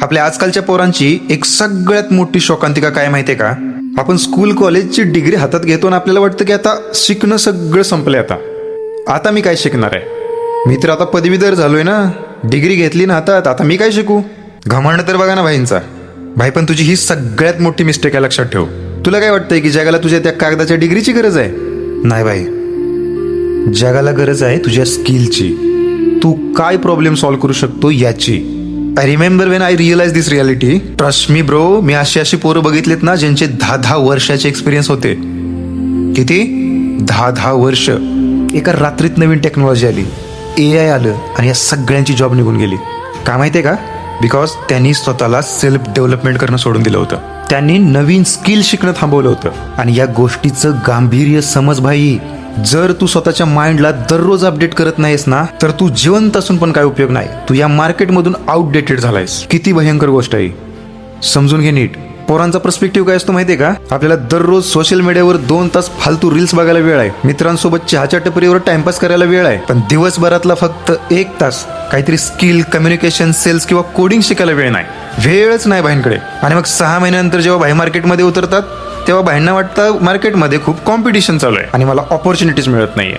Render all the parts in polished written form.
आपल्या आजकालच्या पोरांची एक सगळ्यात मोठी शोकांतिका काय माहितीये का? आपण स्कूल कॉलेजची डिग्री हातात घेतो आणि आपल्याला वाटतं की आता शिकणं सगळं संपलंय. आता मी काय शिकणार आहे? मी तर आता पदवीधर झालोय ना, डिग्री घेतली ना हातात, आता मी काय शिकू? घमंड तर बघा ना भाईंचा. भाई पण तुझी ही सगळ्यात मोठी मिस्टेक आहे, लक्षात ठेव. तुला काय वाटतंय की जगाला तुझ्या त्या कागदाच्या डिग्रीची गरज आहे? नाही भाई, जगाला गरज आहे तुझ्या स्किलची. तू काय प्रॉब्लेम सॉल्व्ह करू शकतो याची. I remember when I realize this reality. Trust me bro, मी अशी पोरं बघितलेत ना ज्यांचे 10-10 वर्षाचे एक्सपिरियन्स होते. किती? 10-10 वर्ष. एका रात्रीत नवीन टेक्नॉलॉजी आली, AI आलं आणि या सगळ्यांची जॉब निघून गेली. का माहितीये का? बिकॉज त्यांनी स्वतःला सेल्फ डेव्हलपमेंट करणं सोडून दिलं होतं. त्यांनी नवीन स्किल शिकणं थांबवलं होतं. आणि या गोष्टीचं गांभीर्य समज भाई. जर तू स्वतःच्या माइंडला दररोज अपडेट करत नाहीस ना, तर तू जिवंत असून पण काय उपयोग नाही. तू या मार्केटमधून आउटडेटेड झालायस. किती भयंकर गोष्ट आहे, समजून घे नीट. पोरांचा पर्स्पेक्टिव्ह काय असतो माहितीये का? आपल्याला दररोज सोशल मीडियावर 2 तास फालतू रील्स बघायला वेळ आहे, मित्रांसोबत चहाच्या टपरीवर टाइमपास करायला वेळ आहे, पण दिवसभरातला फक्त 1 तास काहीतरी स्किल, कम्युनिकेशन, सेल्स किंवा कोडिंग शिकायला वेळ नाही. वेळच नाही भाईंकडे. आणि मग 6 महिन्यानंतर जेव्हा भाई मार्केटमध्ये उतरतात तेव्हा भाईंना वाटतं मार्केटमध्ये खूप कॉम्पिटिशन चालू आहे आणि मला ऑपॉर्च्युनिटीज मिळत नाहीये.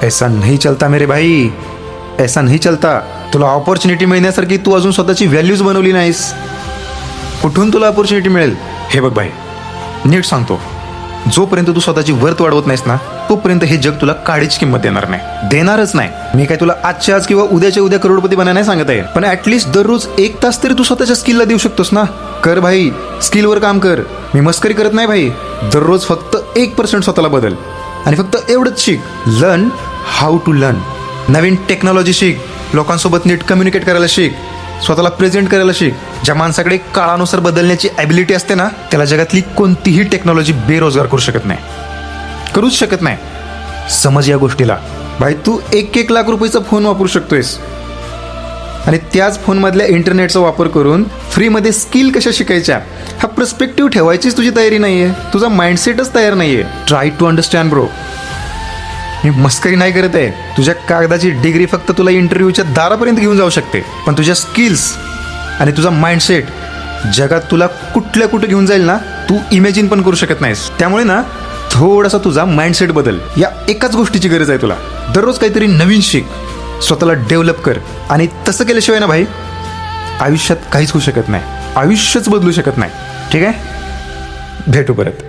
ऐसा नाही चलता मेरे भाई, ऐसा नाही चलता. तुला ऑपॉर्च्युनिटी मिळण्यासारखी तू अजून स्वतःची व्हॅल्यूज बनवली नाहीस. कुठून तुला ऑपॉर्च्युनिटी मिळेल? हे बघ भाई, नीट सांगतो, जोपर्यंत तू स्वतःची वर्थ वाढवत नाहीस ना, तोपर्यंत हे जग तुला काळीच किंमत देणारच नाही. मी काय तुला आजच्या आज किंवा उद्याच्या उद्या करोडपती बनायला नाही सांगत आहे, पण ऍटलीस्ट दररोज 1 तास तरी तू स्वतःच्या स्किलला देऊ शकतोस ना. कर भाई, स्किलवर काम कर. मी मस्करी करत नाही भाई. दररोज फक्त 1% स्वतःला बदल आणि फक्त एवढंच शिक. Learn how to learn. नवीन टेक्नॉलॉजी शिक, लोकांसोबत नीट कम्युनिकेट करायला शिक, स्वतःला प्रेझेंट करायला शिक. ज्या माणसाकडे काळानुसार बदलण्याची ॲबिलिटी असते ना, त्याला जगातली कोणतीही टेक्नॉलॉजी बेरोजगार करू शकत नाही, करूच शकत नाही. समज या गोष्टीला भाई. तू 1 लाख रुपयाचा फोन वापरू शकतोयस आणि त्याच फोनमधल्या इंटरनेटचा वापर करून फ्रीमध्ये स्किल कशा शिकायच्या हा पर्स्पेक्टिव्ह ठेवायचीच तुझी तयारी नाहीये. तुझा माइंडसेटच तयार नाहीये. Try to understand bro. मी मस्करी नाही करत आहे. तुझ्या कागदाची डिग्री फक्त तुला इंटरव्ह्यूच्या दारापर्यंत घेऊन जाऊ शकते, पण तुझ्या स्किल्स आणि तुझा माइंडसेट जगात तुला कुठे घेऊन जाईल ना, तू इमॅजिन पण करू शकत नाहीस. त्यामुळे ना, थोडासा तुझा माइंडसेट बदल. या एकाच गोष्टीची गरज आहे तुला. दररोज काहीतरी नवीन शिक, स्वतःला डेव्हलप कर. आणि तसं केल्याशिवाय ना भाई, आयुष्यात काहीच होऊ शकत नाही. आयुष्यच बदलू शकत नाही. ठीक आहे, भेटू परत.